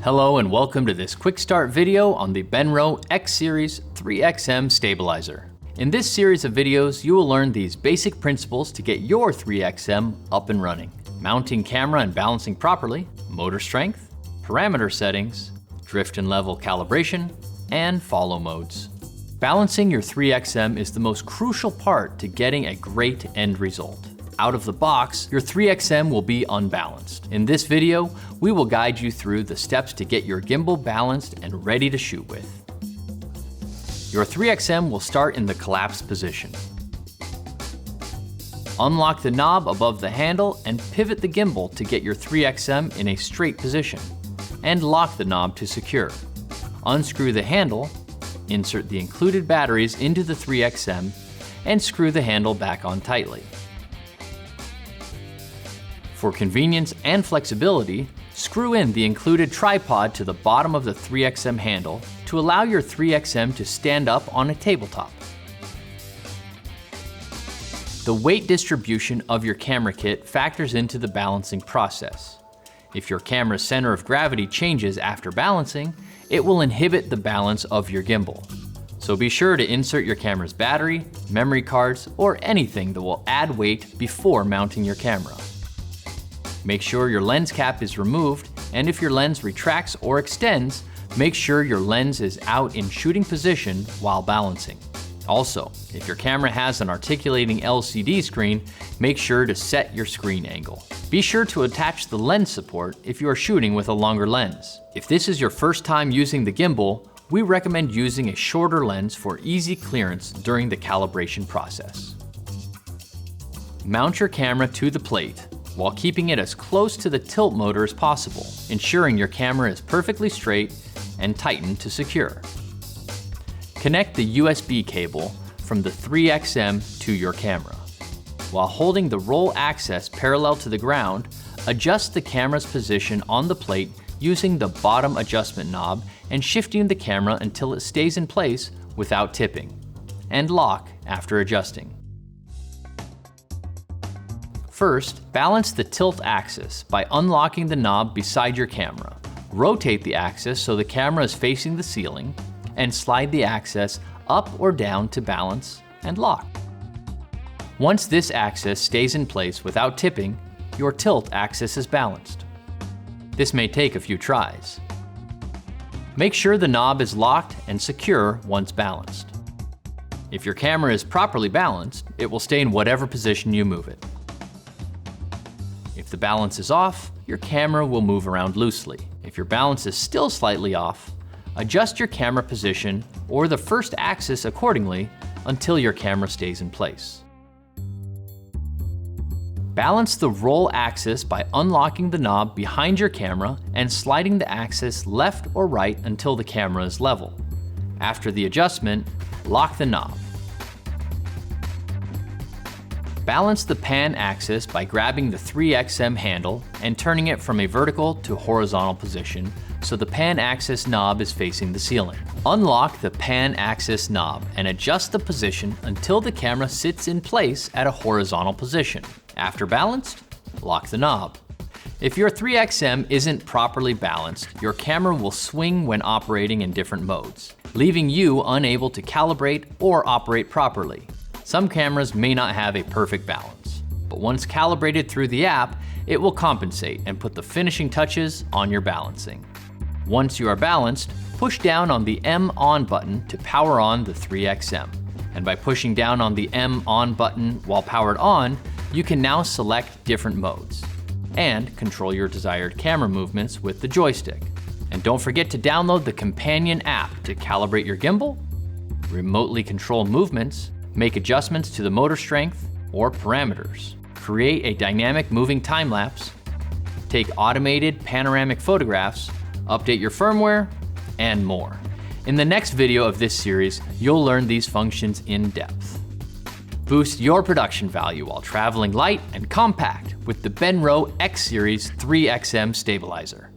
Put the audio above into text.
Hello and welcome to this quick start video on the Benro X Series 3XM stabilizer. In this series of videos, you will learn these basic principles to get your 3XM up and running. Mounting camera and balancing properly, motor strength, parameter settings, drift and level calibration, and follow modes. Balancing your 3XM is the most crucial part to getting a great end result. Out of the box, your 3XM will be unbalanced. In this video, we will guide you through the steps to get your gimbal balanced and ready to shoot with. Your 3XM will start in the collapsed position. Unlock the knob above the handle and pivot the gimbal to get your 3XM in a straight position, and lock the knob to secure. Unscrew the handle, insert the included batteries into the 3XM, and screw the handle back on tightly. For convenience and flexibility, screw in the included tripod to the bottom of the 3XM handle to allow your 3XM to stand up on a tabletop. The weight distribution of your camera kit factors into the balancing process. If your camera's center of gravity changes after balancing, it will inhibit the balance of your gimbal. So be sure to insert your camera's battery, memory cards, or anything that will add weight before mounting your camera. Make sure your lens cap is removed, and if your lens retracts or extends, make sure your lens is out in shooting position while balancing. Also, if your camera has an articulating LCD screen, make sure to set your screen angle. Be sure to attach the lens support if you are shooting with a longer lens. If this is your first time using the gimbal, we recommend using a shorter lens for easy clearance during the calibration process. Mount your camera to the plate, while keeping it as close to the tilt motor as possible, ensuring your camera is perfectly straight and tightened to secure. Connect the USB cable from the 3XM to your camera. While holding the roll axis parallel to the ground, adjust the camera's position on the plate using the bottom adjustment knob and shifting the camera until it stays in place without tipping, and lock after adjusting. First, balance the tilt axis by unlocking the knob beside your camera. Rotate the axis so the camera is facing the ceiling, and slide the axis up or down to balance and lock. Once this axis stays in place without tipping, your tilt axis is balanced. This may take a few tries. Make sure the knob is locked and secure once balanced. If your camera is properly balanced, it will stay in whatever position you move it. If the balance is off, your camera will move around loosely. If your balance is still slightly off, adjust your camera position or the first axis accordingly until your camera stays in place. Balance the roll axis by unlocking the knob behind your camera and sliding the axis left or right until the camera is level. After the adjustment, lock the knob. Balance the pan axis by grabbing the 3XM handle and turning it from a vertical to horizontal position so the pan axis knob is facing the ceiling. Unlock the pan axis knob and adjust the position until the camera sits in place at a horizontal position. After balanced, lock the knob. If your 3XM isn't properly balanced, your camera will swing when operating in different modes, leaving you unable to calibrate or operate properly. Some cameras may not have a perfect balance, but once calibrated through the app, it will compensate and put the finishing touches on your balancing. Once you are balanced, push down on the M on button to power on the 3XM. And by pushing down on the M on button while powered on, you can now select different modes and control your desired camera movements with the joystick. And don't forget to download the companion app to calibrate your gimbal, remotely control movements, make adjustments to the motor strength or parameters, create a dynamic moving time lapse, take automated panoramic photographs, update your firmware, and more. In the next video of this series, you'll learn these functions in depth. Boost your production value while traveling light and compact with the Benro X Series 3XM stabilizer.